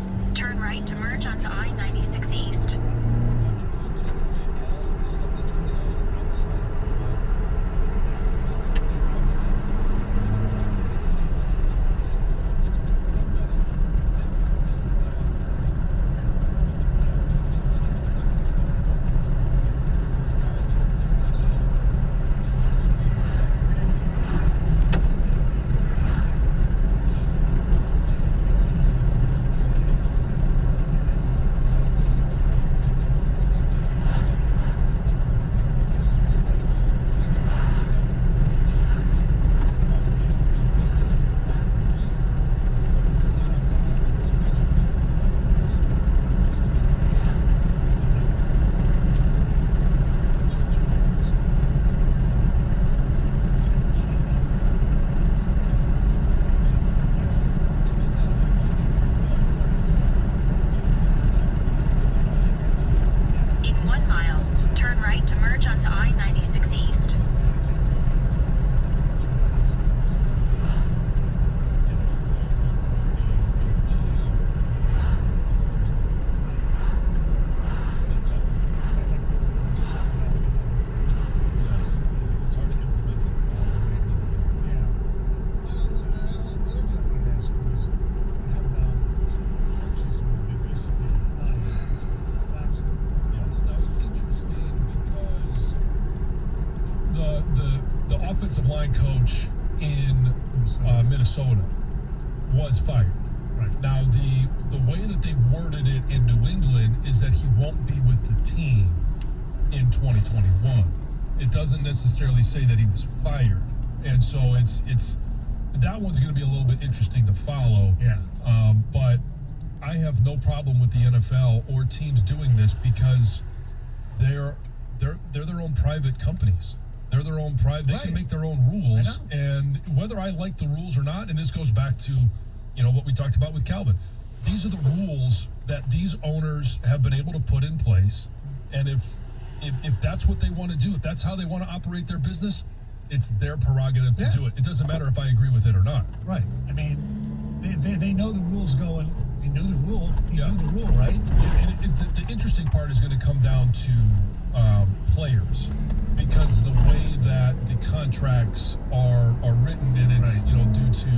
miles. Turn right to merge onto I-96 East. offensive line coach in Minnesota was fired. Right. Now, the way that they worded it in New England is that he won't be with the team in 2021. It doesn't necessarily say that he was fired. And so it's that one's going to be a little bit interesting to follow. Yeah. But I have no problem with the NFL or teams doing this because they're their own private companies. They're their own private. They can make their own rules, and whether I like the rules or not, and this goes back to, what we talked about with Calvin. These are the rules that these owners have been able to put in place, and if that's what they want to do, if that's how they want to operate their business, it's their prerogative to do it. It doesn't matter if I agree with it or not. Right. I mean, they know the rules going. They knew the rule. You knew the rule, right? And the interesting part is going to come down to players, because the way that the contracts are written, and it's due to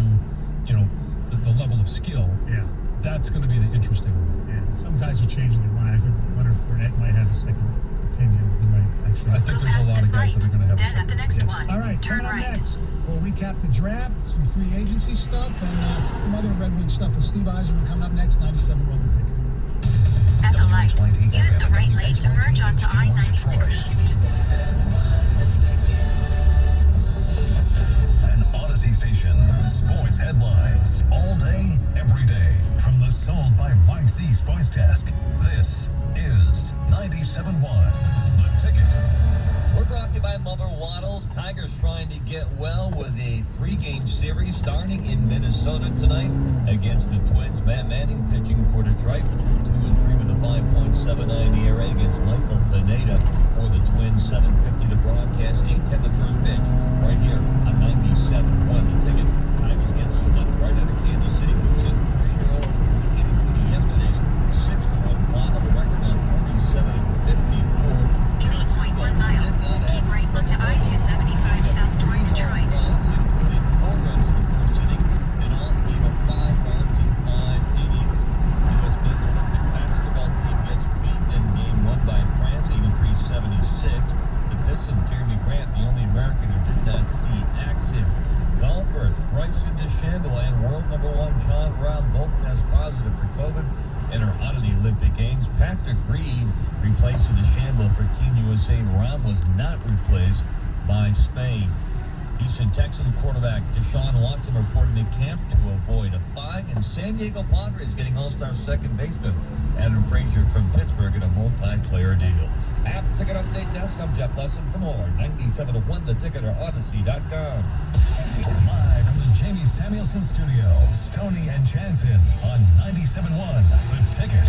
the level of skill. Yeah. That's going to be the interesting one. Yeah. Some guys are changing their mind. I think Leonard Fournette might have a second opinion. He might actually. I think there's a lot of guys that are going to have a second. Then at the next one, all right, turn right. Next, we'll recap the draft, some free agency stuff, and some other Red Wing stuff with Steve Eiserman coming up next. 97.1 The Ticket. At the light, use the right lane to merge onto I-96 East. An Odyssey station. Sports headlines. All day, every day. From the Sold by Mike Z Sports Desk. This is 97.1 The Ticket. We're brought to you by Mother Waddles. Tigers trying to get well with a 3-game series starting in Minnesota tonight against the Twins. Matt Manning pitching for Detroit. 2-3 with a 5.79 ERA against Michael Pineda for the Twins. 7:50 to broadcast. 8:10 the first pitch. Right here on 97.1 The Ticket. Tigers get swept right out of Kansas City. 2-3-0 weekend, including yesterday's 6-1 final. The record on 47-54. 8.1 miles. Keep right onto I-275 south toward Detroit. Including 4 runs in the first inning, and all gave up 5 runs in 5 innings. The U.S. men's Olympic basketball team gets beat in game 1 by France, 83-76. The Pistons, Jeremy Grant, the only American who did not see action. Golfer Bryson DeChambeau and world number 1 John Rahm both test positive for COVID and are out of the Olympic Games. Patrick Reed replaced DeChambeau for Team USA. Rahm was not replaced by Spain. Houston Texans quarterback Deshaun Watson reported to camp to avoid a fine, and San Diego Padres getting All-Star second baseman Adam Frazier from Pittsburgh in a multi-player deal. At the Ticket Update Desk, I'm Jeff Lesson. For more, 97.1 The Ticket or Odyssey.com. Live from the Jamie Samuelson Studios, Stoney and Jansen on 97.1 The Ticket.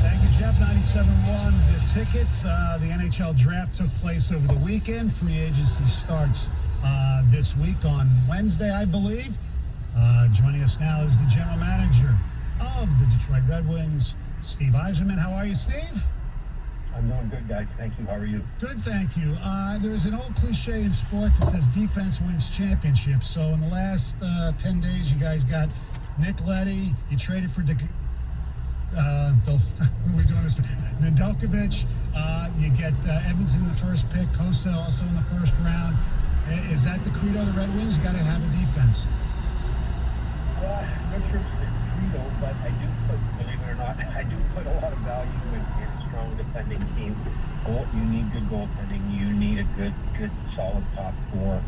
Thank you, Jeff. 97.1 The Ticket. The NHL draft took place over the weekend. Free agency starts this week on Wednesday, I believe. Joining us now is the general manager of the Detroit Red Wings, Steve Yzerman. How are you, Steve? I'm doing good, guys. Thank you. How are you? Good, thank you. There's an old cliche in sports that says defense wins championships. So in the last 10 days, you guys got Nick Leddy. You traded for we're doing this. Nedeljkovic. You get Evans in the first pick. Kosa also in the first round. Is that the credo of the Red Wings? You got to have a defense. I'm not sure if it's a credo, but I do put, believe it or not, I do put a lot of value in strong defending teams. You need good goaltending. You need a good, solid top four.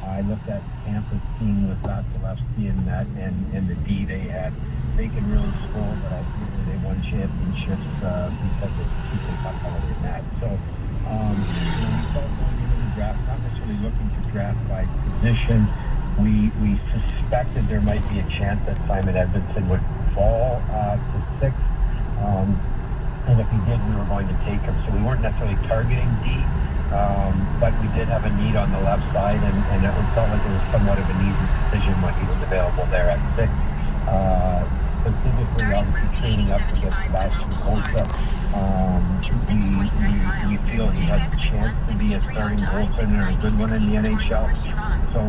I looked at Tampa's team with Vasilevsky and the D they had. They can really score, but ultimately they won championships because of people talking in that. So, we felt going into the draft, not necessarily looking to draft by position. We suspected there might be a chance that Simon Edmundson would fall to 6. And if he did, we were going to take him. So we weren't necessarily targeting D, but we did have a need on the left side, and it felt like it was somewhat of an easy decision when he was available there at 6. Starting route to 8075 Monroe Boulevard. In 6.9 miles, we feel he take has a exit chance to be a 163 starting onto goaltender and a good one in the I-696 toward NHL. Port Huron. So,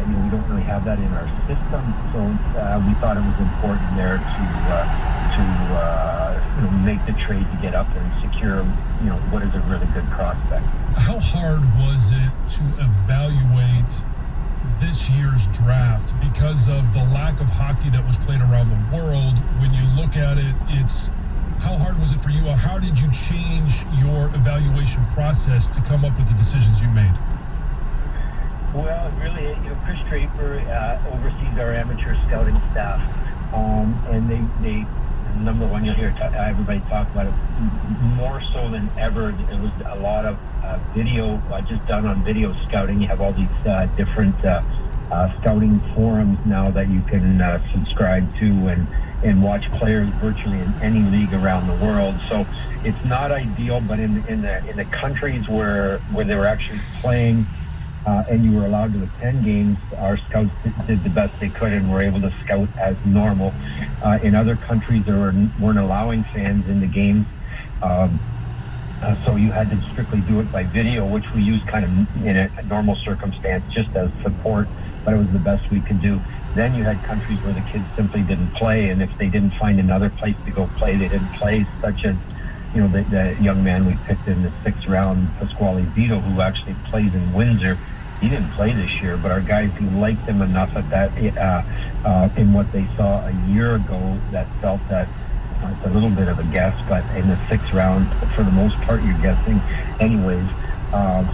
we don't really have that in our system. So we thought it was important there to make the trade to get up there and secure, what is a really good prospect. How hard was it to evaluate this year's draft because of the lack of hockey that was played around the world? When you look at it, how hard was it for you? How did you change your evaluation process to come up with the decisions you made? Well, really, Chris Draper oversees our amateur scouting staff, and they number one, you'll hear everybody talk about it more so than ever. It was a lot of video just done on video scouting. You have all these different scouting forums now that you can subscribe to and watch players virtually in any league around the world. So it's not ideal, but in the countries where they were actually playing and you were allowed to attend games, our scouts did the best they could and were able to scout as normal. In other countries, weren't allowing fans in the games. So you had to strictly do it by video, which we used kind of in a normal circumstance just as support, but it was the best we could do. Then you had countries where the kids simply didn't play, and if they didn't find another place to go play, they didn't play, such as the young man we picked in the 6th round, Pasquale Vito, who actually plays in Windsor. He didn't play this year, but our guys, who liked him enough at that in what they saw a year ago, that felt that it's a little bit of a guess, but in the 6th round, for the most part, you're guessing anyways.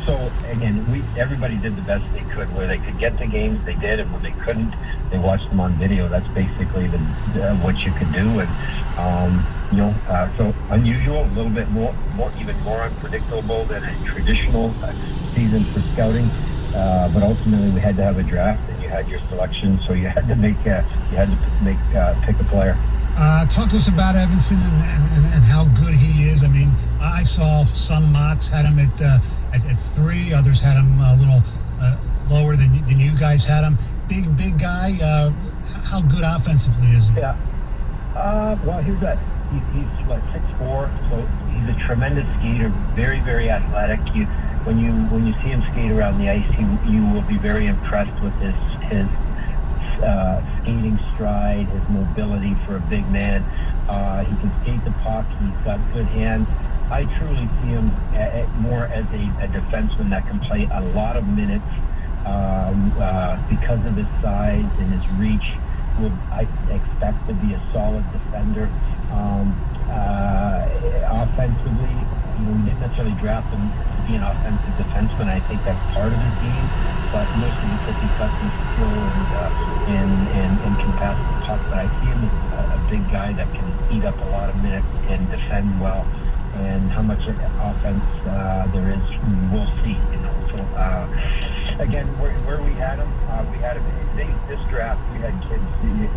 So again, everybody did the best they could. Where they could get the games, they did, and when they couldn't, they watched them on video. That's basically what you could do. And so unusual, a little bit more, even more unpredictable than a traditional season for scouting. But ultimately, we had to have a draft, and you had your selection, so you had to pick a player. Talk to us about Evanson and how good he is. I mean, I saw some mocks had him at 3, others had him a little lower than you guys had him. Big guy. How good offensively is he? Yeah. Well, he's 6'4", so he's a tremendous skater, very, very athletic. When you see him skate around the ice, you will be very impressed with his skating stride, his mobility for a big man. He can skate the puck. He's got good hands. I truly see him more as a defenseman that can play a lot of minutes because of his size and his reach. I expect to be a solid defender. Offensively, we didn't necessarily draft him to be an offensive defenseman. I think that's part of his game, but mostly because he's got some skill and can pass the puck. But I see him as a big guy that can eat up a lot of minutes and defend well. And how much offense there is, we'll see. So again, where we had him, this draft, we had kids.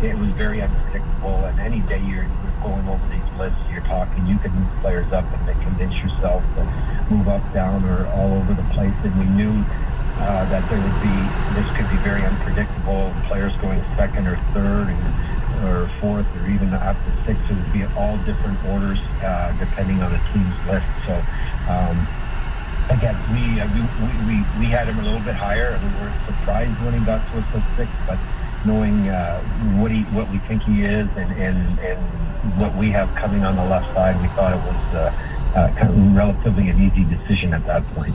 It was very unpredictable, and any day you're going over these lists, you're talking, you can move players up and convince yourself to move up, down, or all over the place. And we knew that this could be very unpredictable. Players going second or third or fourth or even up to sixth. It would be all different orders depending on the team's list. So again, we had him a little bit higher, and we were surprised when he got to us at sixth, but knowing what we think he is and what we have coming on the left side, we thought it was kind of relatively an easy decision at that point.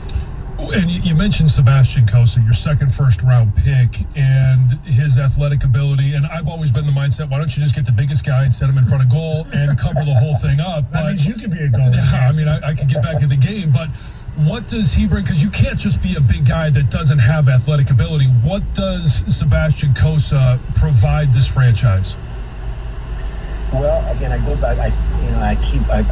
And you mentioned Sebastian Cossa, your second first-round pick, and his athletic ability. And I've always been the mindset, why don't you just get the biggest guy and set him in front of goal and cover the whole thing up? That means you could be a goalie. Yeah, I mean, I could get back in the game, but what does he bring? Because you can't just be a big guy that doesn't have athletic ability. What does Sebastian Cossa provide this franchise? Well, again, I go back. I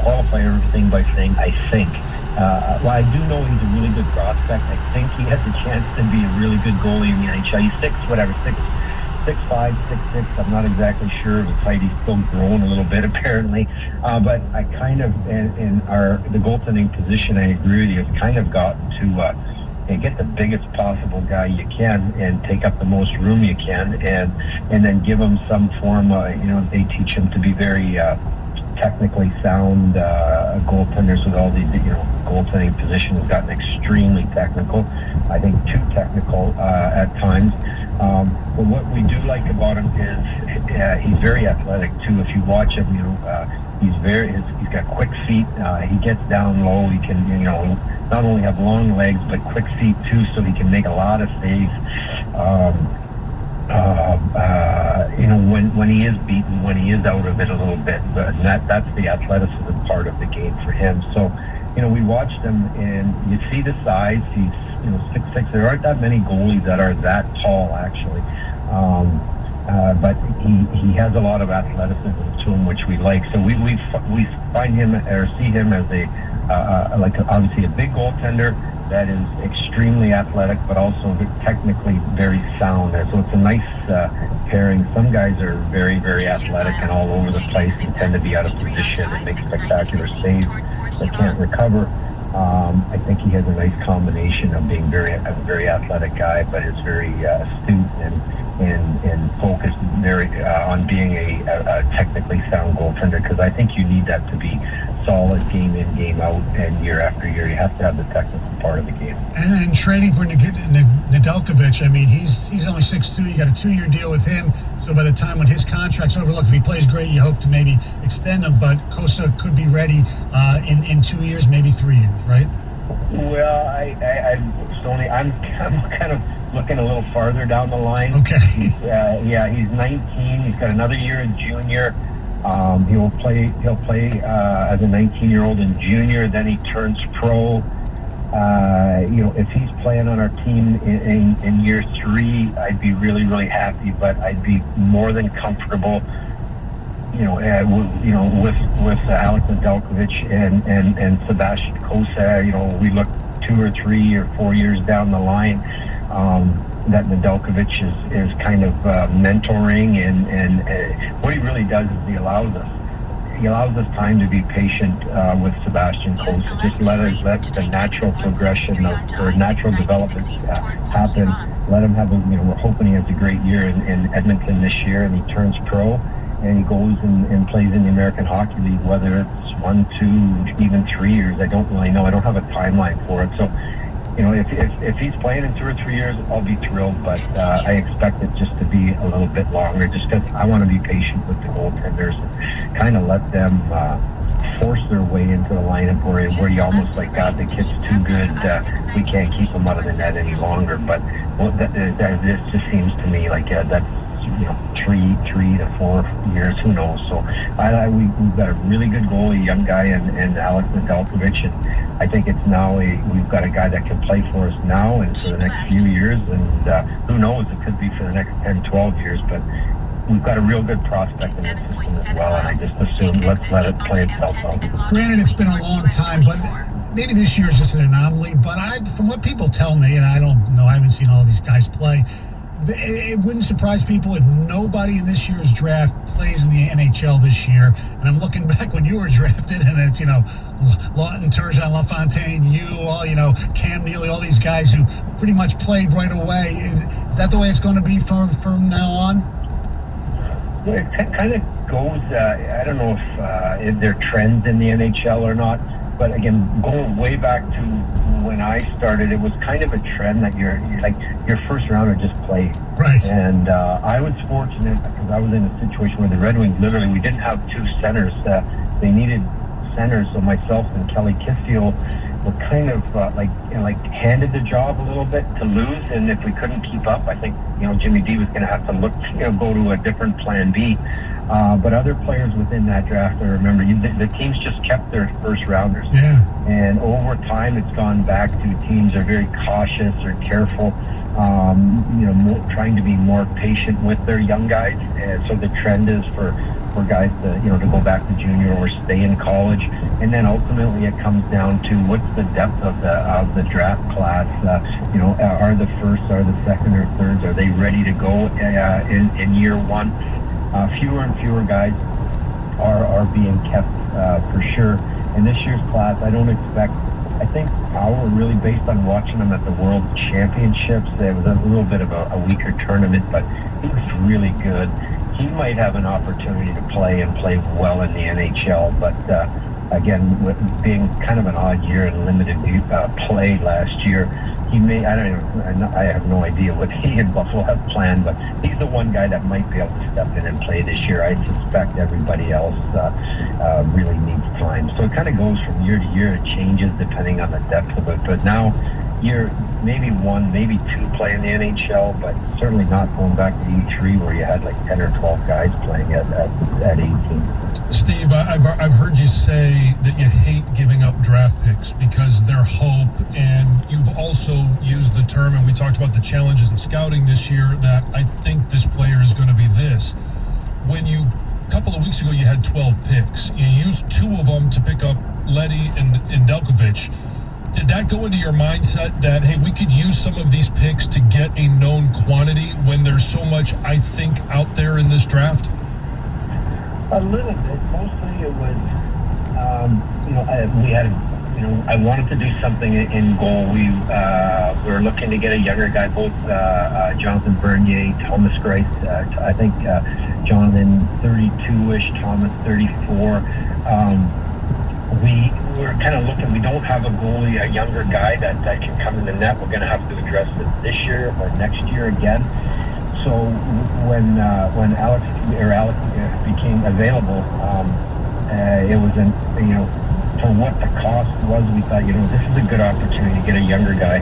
qualify everything by saying I think. Well, I do know he's a really good prospect. I think he has a chance to be a really good goalie in the NHL. He's 6'5", 6'6". I'm not exactly sure of his height. He's still growing a little bit, apparently. But I kind of, in the goaltending position, I agree with you. It's kind of gotten to get the biggest possible guy you can and take up the most room you can, and then give him some form. They teach him to be very technically sound goaltenders with all these, goaltending position has gotten extremely technical. I think too technical at times. But what we do like about him is he's very athletic too. If you watch him, he's got quick feet. He gets down low. He can, not only have long legs but quick feet too, so he can make a lot of saves. When he is beaten, when he is out of it a little bit, and that's the athleticism part of the game for him. So, we watched him, and you see the size. He's 6'6". There aren't that many goalies that are that tall, actually. But he has a lot of athleticism to him, which we like. So we find him or see him as obviously a big goaltender that is extremely athletic, but also technically very sound. So it's a nice pairing. Some guys are very, very athletic and all over the place and tend to be out of position and make spectacular saves but can't recover. I think he has a nice combination of being a very athletic guy, but is very astute and focused on being a technically sound goaltender, because I think you need that to be solid game in, game out, and year after year. You have to have the technical part of the game. And trading for Nedeljkovic, I mean, he's only 6'2". You got a 2-year deal with him, so by the time when his contract's over, look, if he plays great, you hope to maybe extend him, but Cossa could be ready in 2 years, maybe 3 years, right? Well, I'm kind of looking a little farther down the line. Okay. He's 19. He's got another year in junior. He'll play as a 19-year-old in junior. Then he turns pro. If he's playing on our team in year 3, I'd be really, really happy. But I'd be more than comfortable, with Alex Nedeljkovic and Sebastian Cossa. We look 2 or 3 or 4 years down the line. That Nedeljkovic is kind of mentoring, and what he really does is he allows us time to be patient with Sebastian Cossa. Just let the natural progression or natural development happen. Let him have we're hoping he has a great year in Edmonton this year, and he turns pro, and he goes and plays in the American Hockey League, whether it's 1, 2, even 3 years. I don't really know. I don't have a timeline for it. So, if he's playing in 2 or 3 years, I'll be thrilled, but I expect it just to be a little bit longer, just because I want to be patient with the goaltenders and kind of let them force their way into the lineup where you almost like, God, the kid's too good, we can't keep him out of the net any longer. But this just seems to me like that's 3 to 4 years, who knows. So we've got a really good goalie, young guy, and Alex Nedeljkovic, and I think it's now we've got a guy that can play for us now and for the next few years, and who knows, it could be for the next 10, 12 years, but we've got a real good prospect in the system as well, and I just assume let's let it play itself out. Granted, it's been a long time, but maybe this year is just an anomaly, but from what people tell me, and I don't know, I haven't seen all these guys play, it wouldn't surprise people if nobody in this year's draft plays in the NHL this year. And I'm looking back when you were drafted, and it's, Lawton, Turgeon, LaFontaine, Cam Neely, all these guys who pretty much played right away. Is that the way it's going to be from now on? Well, it kind of goes, I don't know if there are trends in the NHL or not, but again, going way back to when I started, it was kind of a trend that you're like your first rounder just play. Right. And I was fortunate because I was in a situation where the Red Wings we didn't have two centers. They needed centers, so myself and Kelly Kisfield were kind of handed the job a little bit to lose, and if we couldn't keep up, I think Jimmy D was going to have to go to a different plan B. But other players within that draft, I remember, the teams just kept their first rounders. Yeah. And over time, it's gone back to teams are very cautious or careful, trying to be more patient with their young guys. And so the trend is for guys to go back to junior or stay in college. And then ultimately it comes down to what's the depth of the draft class. Are the first, are the second or thirds, are they ready to go in year one? Fewer and fewer guys are being kept for sure. In this year's class, I think power really based on watching them at the World Championships. It was a little bit of a weaker tournament, but he was really good. He might have an opportunity to play well in the NHL, but again, with being kind of an odd year and limited play last year, he may, I have no idea what he and Buffalo have planned, but he's the one guy that might be able to step in and play this year. I suspect everybody else really needs time. So it kind of goes from year to year. It changes depending on the depth of it. But now you're maybe one, maybe two play in the NHL, but certainly not going back to E3 where you had like 10 or 12 guys playing at 18. Steve, I've heard you say that you hate giving up draft picks because they're hope, and you've also used the term, and we talked about the challenges in scouting this year, that I think this player is going to be this. When a couple of weeks ago, you had 12 picks. You used two of them to pick up Leddy and Delkovich. Did that go into your mindset that, hey, we could use some of these picks to get a known quantity when there's so much, I think, out there in this draft? A little bit. Mostly it was, we had, I wanted to do something in goal. We were looking to get a younger guy, both Jonathan Bernier, Thomas Grice. I think Jonathan 32-ish, Thomas 34. We were kind of looking, we don't have a goalie, a younger guy that can come in the net. We're going to have to address it this year or next year again. So when Alex became available, it was for what the cost was, we thought, this is a good opportunity to get a younger guy,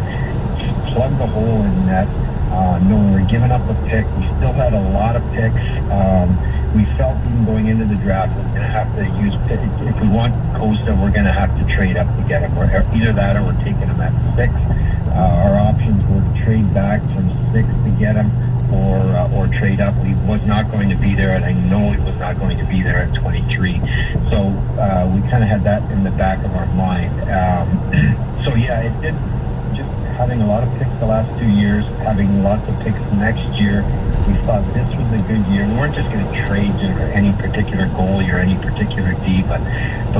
just plug the hole in that. Knowing we're giving up a pick, we still had a lot of picks. We felt even going into the draft, we're going to have to use, if we want Costa, we're going to have to trade up to get him. Either that or we're taking him at 6. Our options were to trade back from 6 to get him, or trade up. He was not going to be there, and I know he was not going to be there at 23. So we kind of had that in the back of our mind. So yeah, it did. Just having a lot of picks the last 2 years, having lots of picks next year, we thought this was a good year. We weren't just going to trade any particular goalie or any particular D, but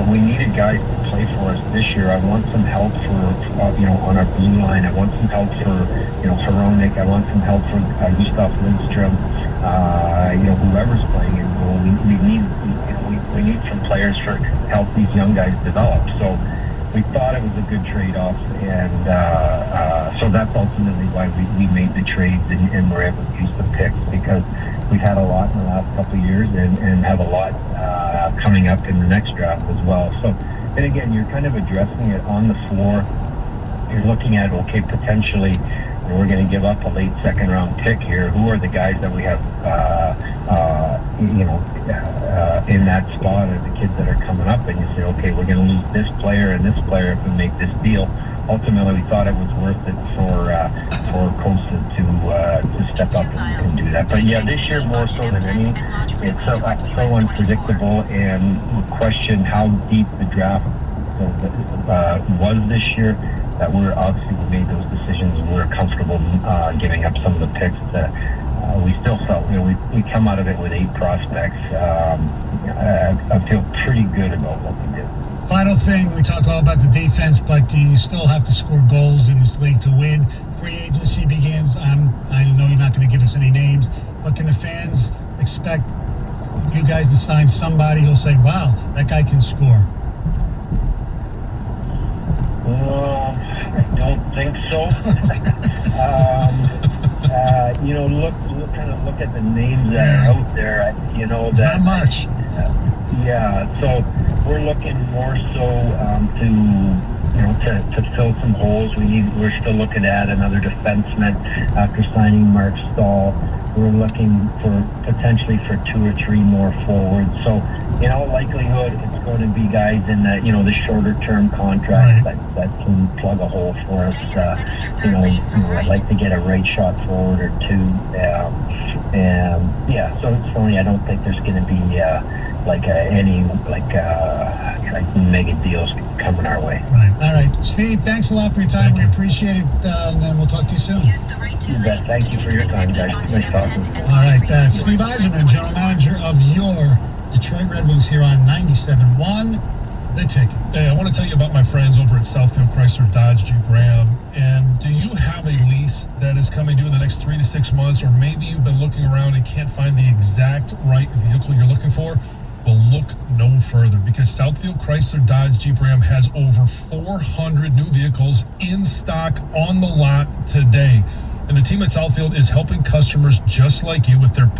we needed guys to play for us this year. I want some help for on our blue line. I want some help for Hronek. I want some help for Gustav Lindstrom. Whoever's playing in goal. We need some players for help these young guys develop. So we thought it was a good trade-off, and so that's ultimately why we made the trades and were able to use the picks, because we've had a lot in the last couple of years and have a lot coming up in the next draft as well. So, and again, you're kind of addressing it on the floor. You're looking at, okay, potentially we're going to give up a late second-round pick here. Who are the guys that we have, in that spot, are the kids that are coming up? And you say, okay, we're going to lose this player and this player if we make this deal. Ultimately, we thought it was worth it for Costa to step up and do that. But yeah, this year more so than any, it's so unpredictable, and question how deep the draft was this year. that we made those decisions and we were comfortable giving up some of the picks. We still felt, we come out of it with 8 prospects. I feel pretty good about what we did. Final thing, we talked all about the defense, but you still have to score goals in this league to win. Free agency begins. I know you're not going to give us any names, but can the fans expect you guys to sign somebody who'll say, wow, that guy can score? I don't think so. Look at the names that are out there. Not much. So we're looking more so to fill some holes. We're still looking at another defenseman after signing Mark Stahl. We're looking potentially for 2 or 3 more forwards. So in all likelihood, it's going to be guys in the shorter term contracts that can plug a hole for us. I'd like to get a right shot forward or 2. So it's funny. I don't think there's going to be any mega deals coming our way. Right. All right, Steve. Thanks a lot for your time. We appreciate it, and then we'll talk to you soon. Thank you for your time, guys. Nice talking. All right, that's Steve Yzerman, general manager of your Detroit Red Wings here on 97.1 The Ticket. Hey, I want to tell you about my friends over at Southfield Chrysler Dodge Jeep Ram. And do you have a lease that is coming due in the next 3 to 6 months, or maybe you've been looking around and can't find the exact right vehicle you're looking for? Well, look no further, because Southfield Chrysler Dodge Jeep Ram has over 400 new vehicles in stock on the lot today. And the team at Southfield is helping customers just like you with their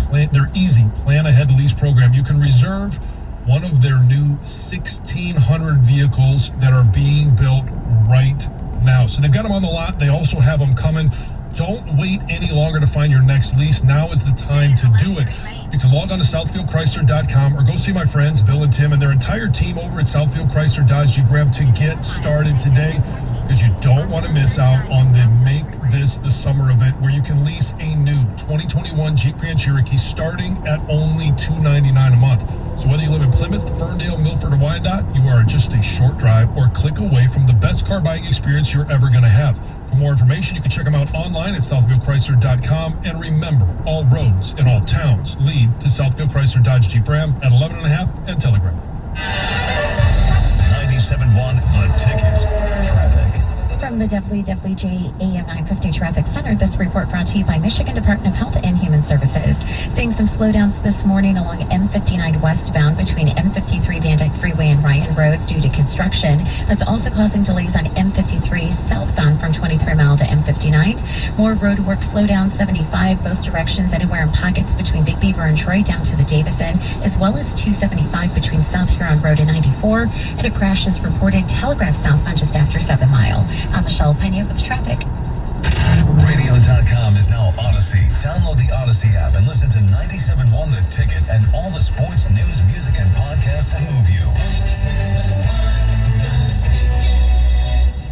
easy plan ahead lease program. You can reserve one of their new 1,600 vehicles that are being built right now. So they've got them on the lot. They also have them coming. Don't wait any longer to find your next lease. Now is the time to do it. You can log on to southfieldchrysler.com or go see my friends Bill and Tim and their entire team over at Southfield Chrysler Dodge Jeep Ram to get started today, because you don't want to miss out on the Make This the Summer event, where you can lease a new 2021 Jeep Grand Cherokee starting at only $299 a month. So whether you live in Plymouth, Ferndale, Milford, or Wyandotte, you are just a short drive or click away from the best car buying experience you're ever going to have. For more information, you can check them out online at southfieldchrysler.com. And remember, all roads in all towns lead to Southfield Chrysler Dodge Jeep Ram at 11 and a half and Telegraph. 97.1 The Ticket. Traffic. From the WWJ AM 950 Traffic Center, this report brought to you by Michigan Department of Health and Human Services. Seeing some slowdowns this morning along M59 westbound between M53 Van Dyke Freeway and Ryan Road due to construction. That's also causing delays on M53 southbound from 23 Mile to M59. More road work slowdown 75 both directions, anywhere in pockets between Big Beaver and Troy down to the Davison, as well as 275 between South Huron Road and 94. And a crash is reported Telegraph southbound just after 7 Mile. I'm Michelle Pena with traffic. Radio.com is now Odyssey. Download the Odyssey app and listen to 97.1 The Ticket and all the sports, news, music, and podcasts that move you.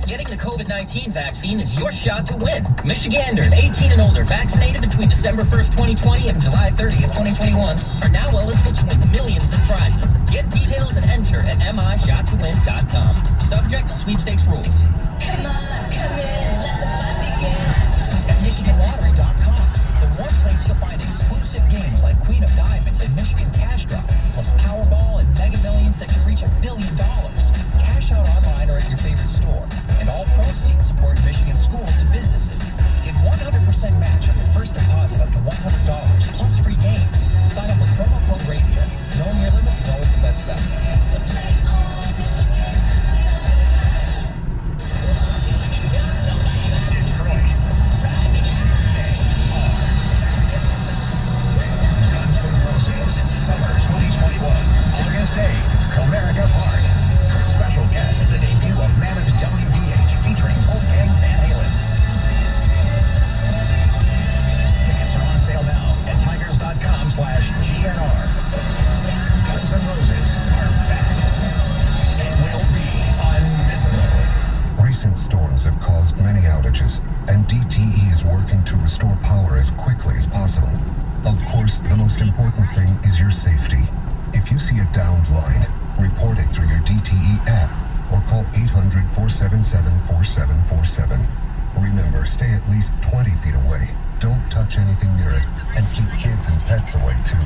Getting the COVID-19 vaccine is your shot to win. Michiganders 18 and older vaccinated between December 1st, 2020 and July 30th, 2021 are now eligible to win millions in prizes. Get details and enter at mishot2win.com. Subject to sweepstakes rules. Come on, come in, let the fun begin. At MichiganLottery.com, the one place you'll find exclusive games like Queen of Diamonds and Michigan Cash Drop, plus Powerball and Mega Millions that can reach $1 billion. Cash out online or at your favorite store. And all proceeds support Michigan schools and businesses. Get 100% match on your first deposit up to $100, plus free games. Sign up with promo code RADIO. Knowing your limits is always the best bet. So play on Michigan. Detroit. Guns N' Roses, Summer 2021, August 8th, Comerica Park. Special guest, the debut of Mammoth WVH featuring Wolfgang Van Halen. Tickets are on sale now at tigers.com/GNR. Guns N' Roses are back. It will be unmissable. Recent storms have caused many outages, and DTE is working to restore power as quickly as possible. Of course, the most important thing is your safety. If you see a downed line, report it through your DTE app or call 800-477-4747. Remember, stay at least 20 feet away. Don't touch anything near it, and keep kids and pets away too.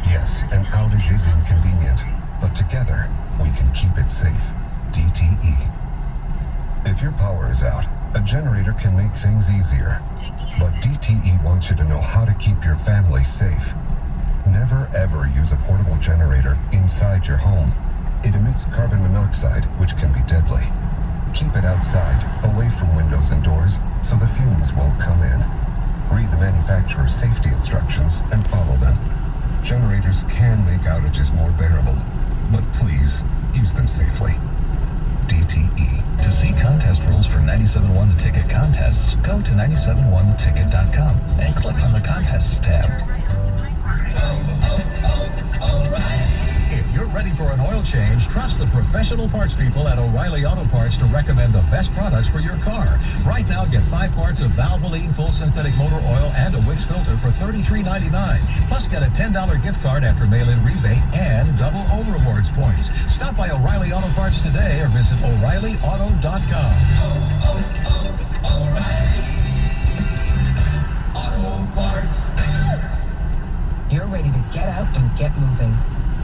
Yes, an outage is inconvenient, but together we can keep it safe. DTE. If your power is out, a generator can make things easier. But DTE wants you to know how to keep your family safe. Never ever use a portable generator inside your home. It emits carbon monoxide, which can be deadly. Keep it outside, away from windows and doors, so the fumes won't come in. Read the manufacturer's safety instructions and follow them. Generators can make outages more bearable, but please, use them safely. DTE. To see contest rules for 97.1 The Ticket contests, go to 971theticket.com and click on the Contests tab. If you're ready for an oil change, trust the professional parts people at O'Reilly Auto Parts to recommend the best products for your car. Right now, get 5 quarts of Valvoline full synthetic motor oil and a Wix filter for $33.99. Plus, get a $10 gift card after mail-in rebate and double O Rewards points. Stop by O'Reilly Auto Parts today or visit O'ReillyAuto.com. O'Reilly Auto Parts. You're ready to get out and get moving.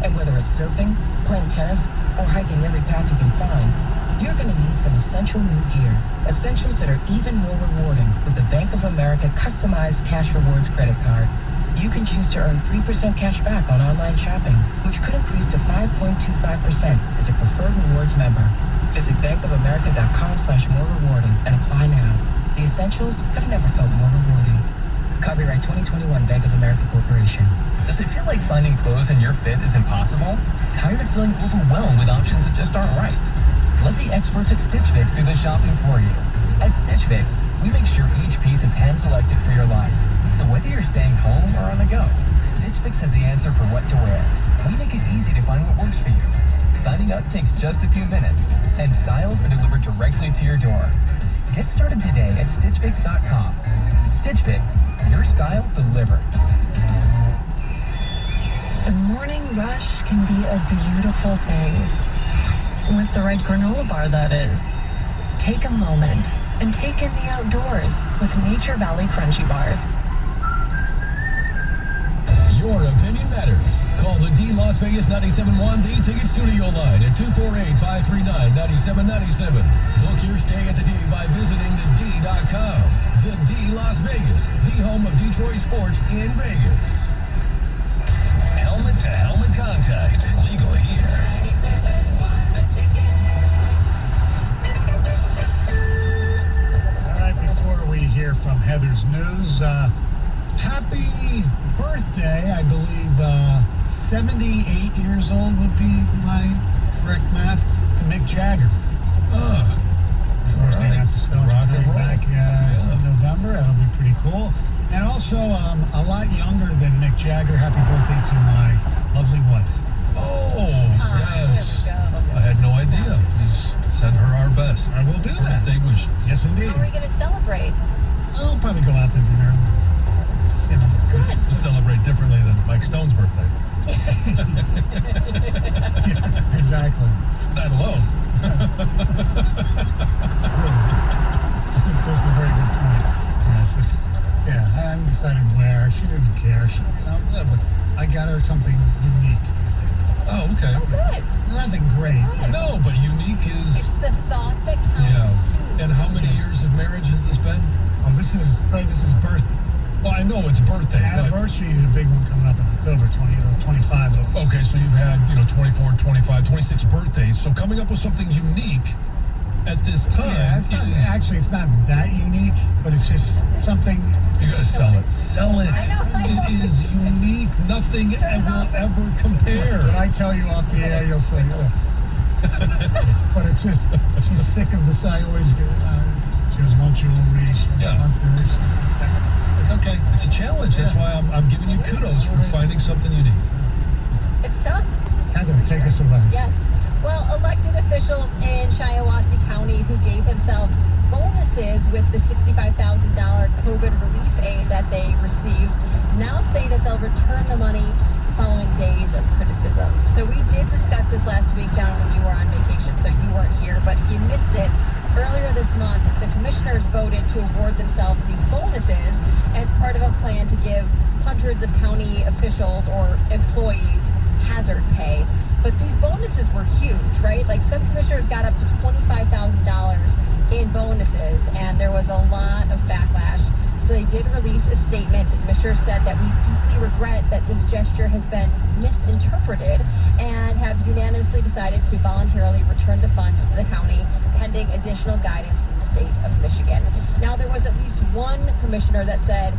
And whether it's surfing, playing tennis, or hiking every path you can find, you're going to need some essential new gear. Essentials that are even more rewarding with the Bank of America customized cash rewards credit card. You can choose to earn 3% cash back on online shopping, which could increase to 5.25% as a preferred rewards member. Visit bankofamerica.com/more rewarding and apply now. The essentials have never felt more rewarding. Copyright 2021 Bank of America Corporation. Does it feel like finding clothes in your fit is impossible? Tired of feeling overwhelmed with options that just aren't right? Let the experts at Stitch Fix do the shopping for you. At Stitch Fix, we make sure each piece is hand-selected for your life. So whether you're staying home or on the go, Stitch Fix has the answer for what to wear. We make it easy to find what works for you. Signing up takes just a few minutes, and styles are delivered directly to your door. Get started today at StitchFix.com. Stitch Fix, your style delivered. The morning rush can be a beautiful thing. With the right granola bar, that is. Take a moment and take in the outdoors with Nature Valley Crunchy Bars. Your opinion matters. Call the D Las Vegas 97.1 D Ticket Studio line at 248-539-9797. Book your stay at the D by visiting thed.com. The D Las Vegas, the home of Detroit sports in Vegas. Helmet-to-helmet contact. Legal here. All right, before we hear from Heather's news, happy birthday, I believe 78 years old would be my correct math, to Mick Jagger. First thing, that's the Stones coming back in November. That'll be pretty cool. And also, a lot younger than Mick Jagger. Happy birthday to my lovely wife. Oh, yes. I had no idea. Just send her our best. I will do that. Birthday wishes. Yes, indeed. How are we going to celebrate? I'll probably go out to dinner. You know, Good. To celebrate differently than Mike Stone's birthday. yeah, exactly. That alone. It's a very good point. Yes, I haven't decided where. She doesn't care. She, whatever. I got her something unique. Oh, okay. Oh, good. Nothing great. No, but unique is... It's the thought that counts, too. And how many years of marriage has this been? Oh, this is birthday. Well, I know it's birthday. Anniversary is a big one coming up in October, 25. Okay, so you've had, 24, 25, 26 birthdays. So coming up with something unique at this time it's not that unique, but it's just something. You gotta sell it. Sell it. It is unique. Nothing will ever compare. When I tell you off the air, you'll say, but it's just, she's sick of this. I always get, she doesn't want jewelry. She doesn't want this. It's like, okay. It's a challenge. That's why I'm giving you kudos for finding something unique. It's tough. Heather, take us away. Yes. Well, elected officials in Shiawassee County who gave themselves bonuses with the $65,000 COVID relief aid that they received now say that they'll return the money following days of criticism. So we did discuss this last week, John, when you were on vacation, so you weren't here. But if you missed it, earlier this month, the commissioners voted to award themselves these bonuses as part of a plan to give hundreds of county officials or employees hazard pay. But these bonuses were huge, right? Like some commissioners got up to $25,000 in bonuses, and there was a lot of backlash. So they did release a statement. The commissioner said that we deeply regret that this gesture has been misinterpreted and have unanimously decided to voluntarily return the funds to the county pending additional guidance from the state of Michigan. Now, there was at least one commissioner that said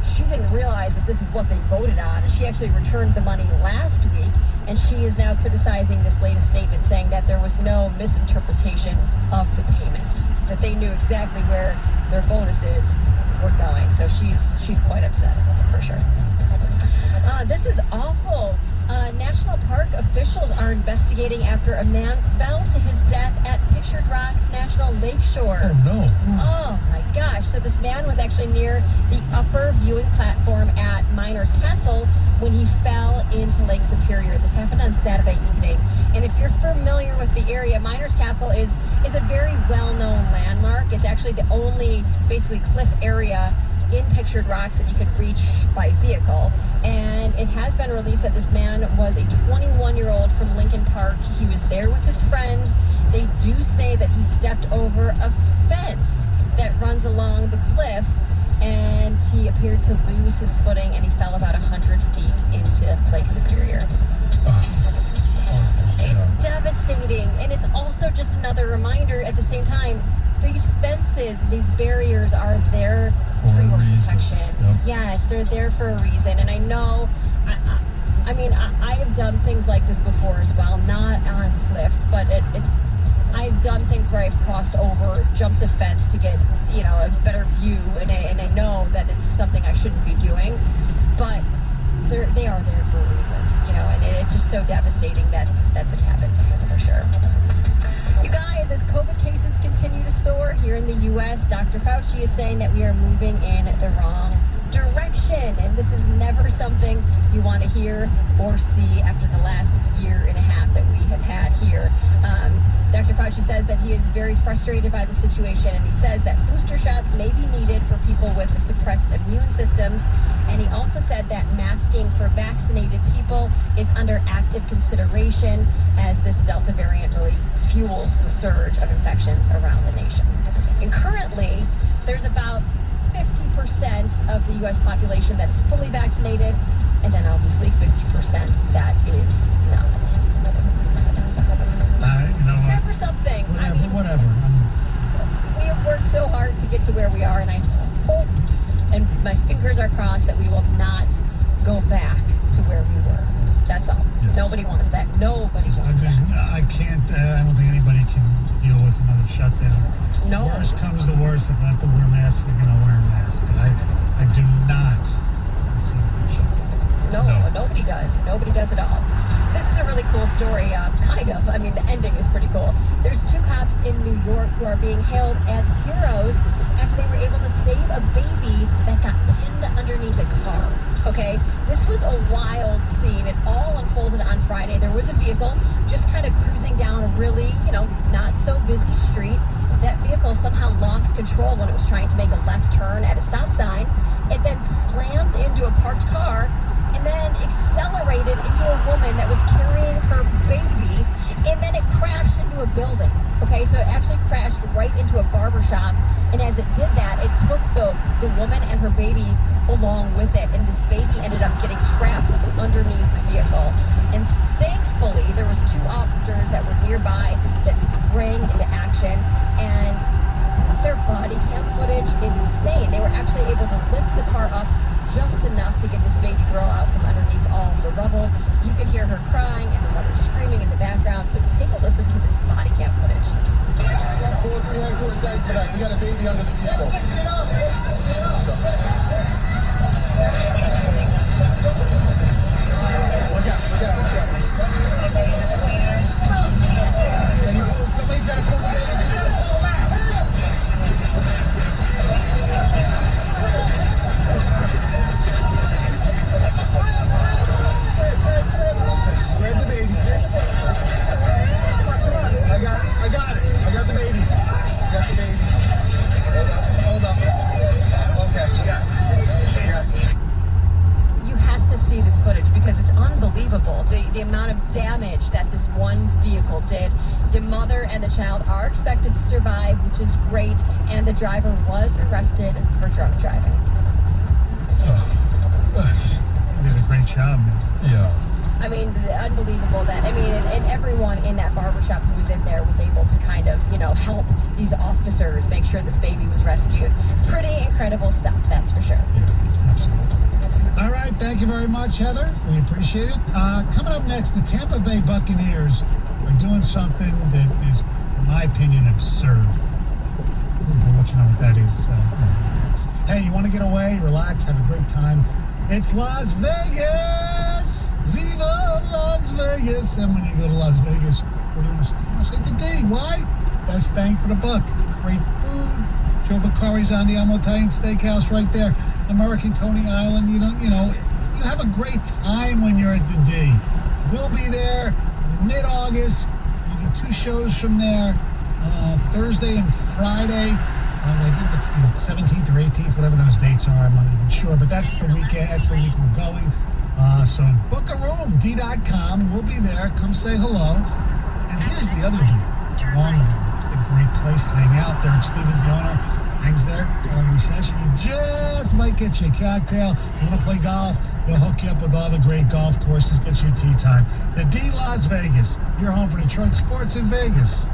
she didn't realize that this is what they voted on, and she actually returned the money last week, and she is now criticizing this latest statement, saying that there was no misinterpretation of the payments, that they knew exactly where their bonuses were going. So she's quite upset, for sure. This is awful. National Park officials are investigating after a man fell to his death at Pictured Rocks National Lakeshore. Oh, no. Oh, my gosh. So this man was actually near the upper viewing platform at Miners Castle when he fell into Lake Superior. This happened on Saturday evening. And if you're familiar with the area, Miners Castle is a very well-known landmark. It's actually the only, basically, cliff area in Pictured Rocks that you could reach by vehicle. And it has been released that this man was a 21-year-old from Lincoln Park. He was there with his friends. They do say that he stepped over a fence that runs along the cliff, and he appeared to lose his footing, and he fell about 100 feet into Lake Superior. It's devastating, and it's also just another reminder at the same time, these fences, these barriers are there for your protection. Yep. Yes, they're there for a reason. And I know, I have done things like this before as well, not on cliffs, but I've done things where I've crossed over, jumped a fence to get, a better view, and I know that it's something I shouldn't be doing, but they are there for a reason, and it's just so devastating that this happened to him, for sure. You guys, as COVID cases continue to soar here in the U.S., Dr. Fauci is saying that we are moving in the wrong direction, and this is never something you want to hear or see after the last year and a half that we have had here. Dr. Fauci says that he is very frustrated by the situation, and he says that booster shots may be needed for people with suppressed immune systems, and he also said that masking for vaccinated people is under active consideration as this Delta variant really fuels the surge of infections around the nation. And currently, there's about 50% of the U.S. population that is fully vaccinated, and then obviously 50% that is not. It's never something. Whatever. We have worked so hard to get to where we are, and I hope, and my fingers are crossed, that we will not go back to where we were. That's all. Yes. Nobody wants that. Nobody wants that. I don't think anybody can deal with another shutdown. No. Worst comes to worst, if I have to wear a mask, I'm going to wear a mask. But I do not see another shutdown. No, nobody does. Nobody does at all. This is a really cool story, kind of. I mean, the ending is pretty cool. There's 2 cops in New York who are being hailed as heroes after they were able to save a baby that got pinned underneath a car. Okay, this was a wild scene. It all unfolded on Friday. There was a vehicle just kind of cruising down a really, not so busy street. That vehicle somehow lost control when it was trying to make a left turn at a stop sign. It then slammed into a parked car and then accelerated into a woman that was carrying her baby, and then it crashed into a building. Okay, so it actually crashed right into a barber shop, and as it did that, it took the woman and her baby along with it, and this baby ended up getting trapped underneath the vehicle. And thankfully, there was 2 officers that were nearby that sprang into action, and their body cam footage is insane. They were actually able to lift the car up just enough to get this baby girl out from underneath all of the rubble. You could hear her crying and the mother screaming in the background, so take a listen to this body cam footage. We got a baby under the vehicle. Somebody's got to pull the baby. incredible. The amount of damage that this one vehicle did. The mother and the child are expected to survive, which is great, and the driver was arrested for drunk driving. You did a great job, man. Yeah. I mean, unbelievable that, and everyone in that barbershop who was in there was able to kind of, help these officers make sure this baby was rescued. Pretty incredible stuff, that's for sure. All right, thank you very much, Heather. We appreciate it. Coming up next, the Tampa Bay Buccaneers are doing something that is, in my opinion, absurd. We'll let you know what that is. Hey, you want to get away, relax, have a great time? It's Las Vegas! Viva Las Vegas! And when you go to Las Vegas, what do you want to say? The D. Why? Best bang for the buck. Great food. Joe Vicari's on the Elmo Italian Steakhouse right there. American Coney Island. You have a great time when you're at the D. We'll be there mid-August. We do 2 shows from there, Thursday and Friday. I think it's the 17th or 18th, whatever those dates are. I'm not even sure, but that's the weekend. That's the week we're going. So book a room, D.com. We'll be there. Come say hello. And here's the other deal. Longwood. It's a great place to hang out. Derek Stevens, the owner, hangs there. Tell him recession. You just might get you a cocktail. If you want to play golf, they'll hook you up with all the great golf courses, get you a tee time. The D Las Vegas. Your home for Detroit sports in Vegas.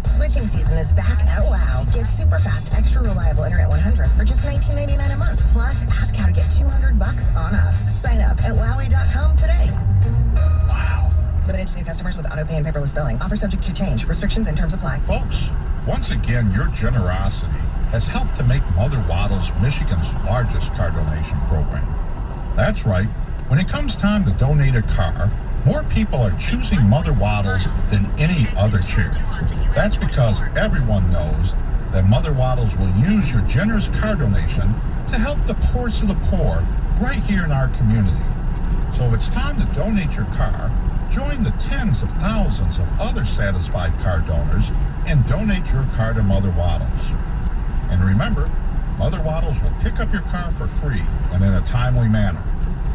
Switching season is back at WOW. Get super fast, extra reliable internet 100 for just $19.99 a month. Plus, ask how to get $200 on us. Sign up at wowie.com today. Wow. Limited to new customers with auto pay and paperless billing. Offer subject to change. Restrictions and terms apply. Folks, once again, your generosity has helped to make Mother Waddles Michigan's largest car donation program. That's right. When it comes time to donate a car, more people are choosing Mother Waddles than any other charity. That's because everyone knows that Mother Waddles will use your generous car donation to help the poorest of the poor right here in our community. So if it's time to donate your car, join the tens of thousands of other satisfied car donors and donate your car to Mother Waddles. And remember, Mother Waddles will pick up your car for free and in a timely manner.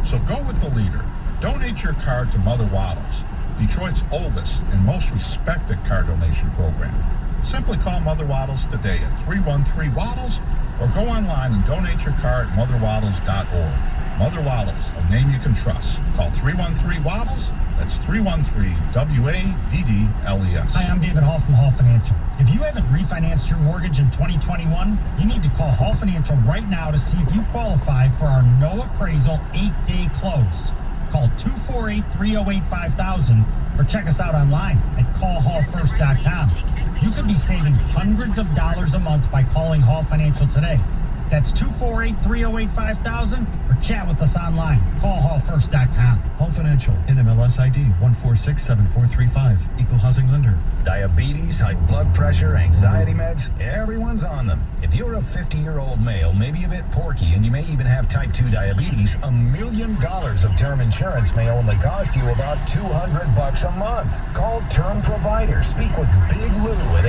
So go with the leader. Donate your car to Mother Waddles, Detroit's oldest and most respected car donation program. Simply call Mother Waddles today at 313-WADDLES or go online and donate your car at motherwaddles.org. Mother Waddles, a name you can trust. Call 313-WADDLES. That's 313-WADDLES. Hi, I'm David Hall from Hall Financial. If you haven't refinanced your mortgage in 2021, you need to call Hall Financial right now to see if you qualify for our no appraisal 8-day close. Call 248-308-5000 or check us out online at callhallfirst.com. You could be saving hundreds of dollars a month by calling Hall Financial today. That's 248-308-5000 or chat with us online. Call hallfirst.com. Hall Financial, NMLS ID 1467435, Equal Housing Lender. Diabetes, high blood pressure, anxiety meds, everyone's on them. If you're a 50-year-old male, maybe a bit porky, and you may even have type 2 diabetes, $1 million of term insurance may only cost you about $200 a month. Call Term Provider. Speak with Big Lou at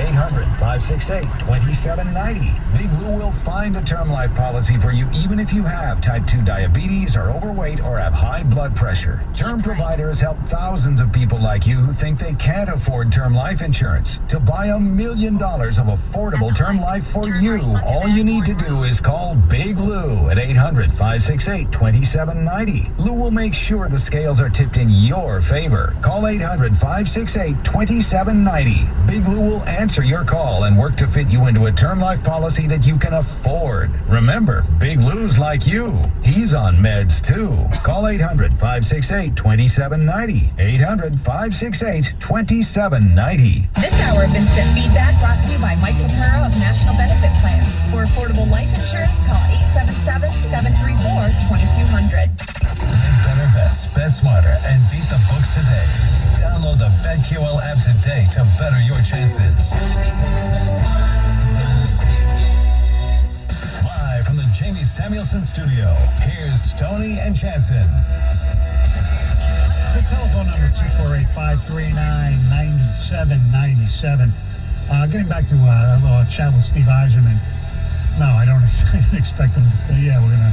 800-568-2790. Big Lou will find a term life policy for you even if you have type 2 diabetes, are overweight, or have high blood pressure. Term Providers help thousands of people like you who think they can't afford term life insurance. To buy $1 million of affordable term life for you, all you need to do is call Big Lou at 800-568-2790. Lou will make sure the scales are tipped in your favor. Call 800-568-2790. Big Lou will answer your call and work to fit you into a term life policy that you can afford. Remember, Big Lou's like you. He's on meds too. Call 800-568-2790. 800-568-2790. This hour of instant feedback brought to you by Mike Capero of National Benefit Plans. For affordable life insurance, call 877-734-2200. Make better bets, bet smarter, and beat the books today. Download the BetQL app today to better your chances. Live from the Jamie Samuelson studio, here's Stoney and Jansen. The telephone number 248-539-9797. Getting back to a little chat with Steve Yzerman. No, I don't expect them to say, yeah, we're going to,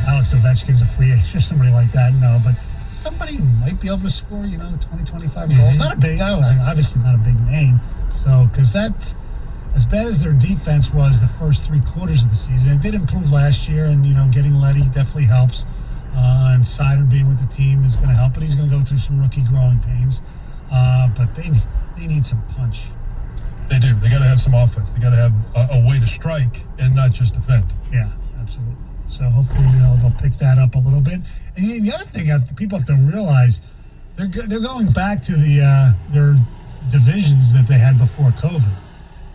Alex Ovechkin's a free agent or somebody like that. No, but somebody might be able to score, 20, 25 goals. Not a big, obviously not a big name. So, because that, as bad as their defense was the first 3 quarters of the season, it did improve last year, and, getting Letty definitely helps. And Sider being with the team is going to help, but he's going to go through some rookie growing pains. But they need some punch. They do. They got to have some offense. They got to have a way to strike and not just defend. Yeah, absolutely. So hopefully they'll pick that up a little bit. And the other thing people have to realize, they're going back to their divisions that they had before COVID.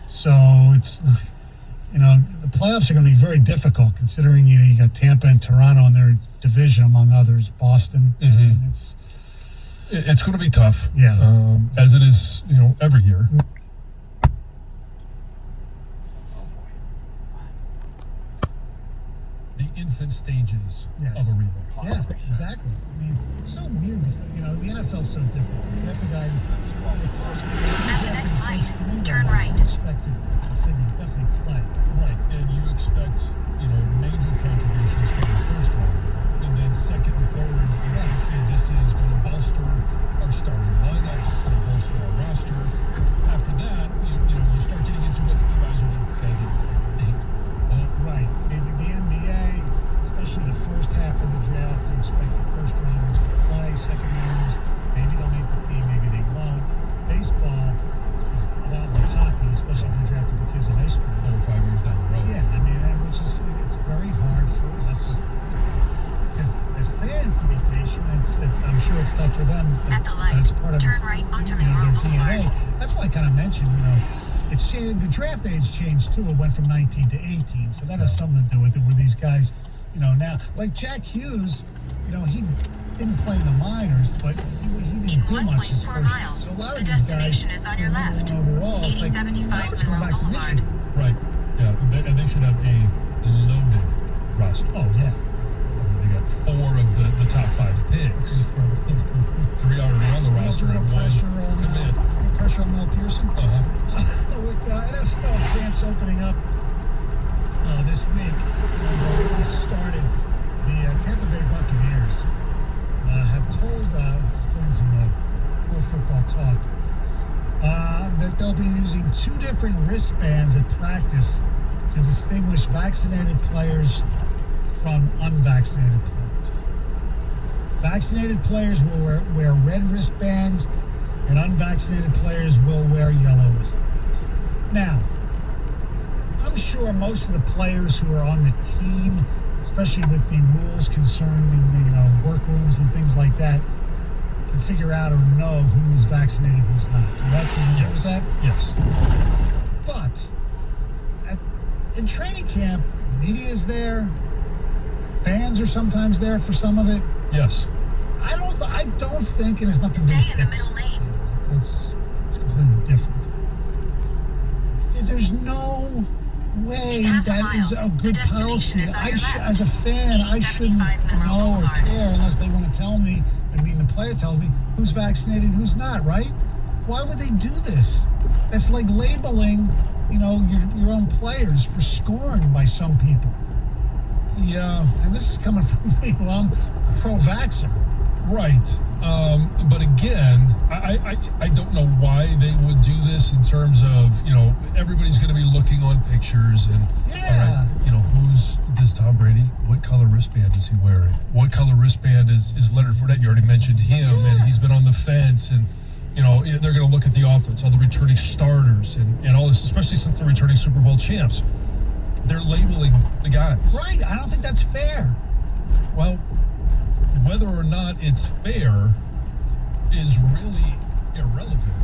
So it's, the playoffs are going to be very difficult considering you got Tampa and Toronto in their division, among others, Boston. And it's going to be tough. Yeah. As it is, every year. Infant stages of a rebuild. Yeah, exactly. I mean, it's so weird because, the NFL's so different. You have the guys at the next light, turn right. Expect to definitely play. Right, and you expect, major contributions from the first round, and then second and third, and this is going to bolster our starting lineups, going to bolster our roster. After that, you start getting into what Steve Yzerman said is, right. The NBA, especially the first half of the draft, you expect the first rounders to play, second rounders, maybe they'll make the team, maybe they won't. Baseball is a lot like hockey, especially if you drafted the kids in high school. 4 or 5 years down the road. Yeah, I mean, it's very hard for us as fans to be patient. I'm sure it's tough for them. At the light, it's part of turn right onto their Monroe DNA. That's why I kind of mentioned, it's changed, the draft age changed too. It went from 19 to 18, so that has something to do with it. Where these guys, now, like Jack Hughes, he didn't play in the minors, but he didn't do much his first. miles, So a lot the of these destination guys, is on your left. Overall, 8075 Monroe Boulevard. Right. Yeah, and they should have a loaded roster. Oh yeah. They got 4 of the top 5 picks. 3 already on the roster and 1 commit. Pressure on Mel Pearson. With NFL camps opening up this week, we started. The Tampa Bay Buccaneers have told, according to Pro Football Talk, that they'll be using 2 different wristbands at practice to distinguish vaccinated players from unvaccinated players. Vaccinated players will wear red wristbands, and unvaccinated players will wear yellow wristbands. Now, I'm sure most of the players who are on the team, especially with the rules concerning, workrooms and things like that, can figure out or know who's vaccinated, who's not. Correct? You know that? Yes. But in training camp, the media is there. Fans are sometimes there for some of it. Yes. I don't think, and it's nothing to do with Stay in the middle lane. It's completely different. There's no way that is a good policy. As a fan, I shouldn't know or care unless they want to tell me. The player tells me who's vaccinated and who's not, right? Why would they do this? It's like labeling, your own players for scoring by some people. Yeah. And this is coming from me. Well, I'm pro-vaxxer. Right. But again, I don't know why they would do this in terms of, everybody's going to be looking on pictures and, yeah. Does Tom Brady, what color wristband is he wearing? What color wristband is Leonard Fournette? You already mentioned him, and he's been on the fence, and, they're going to look at the offense, all the returning starters, and all this, especially since they're returning Super Bowl champs. They're labeling the guys. Right. I don't think that's fair. Well, whether or not it's fair is really irrelevant,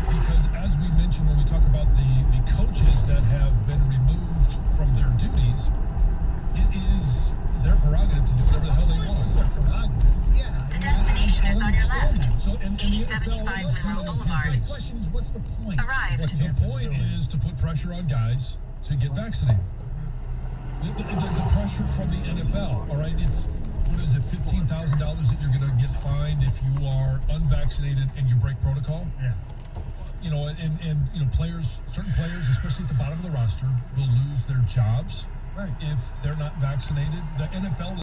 because as we mentioned when we talk about the coaches that have been removed from their duties, it is their prerogative to do whatever the hell they want. It's their prerogative. Yeah. The destination is on your left. So, and 8075 Monroe Boulevard. The question is, what's the point? Arrived. The point is to put pressure on guys to get vaccinated. The pressure from the NFL, all right? It's, what is it, $15,000 that you're going to get fined if you are unvaccinated and you break protocol? Yeah. And certain especially at the bottom of the roster, will lose their jobs right. if they're not vaccinated. The NFL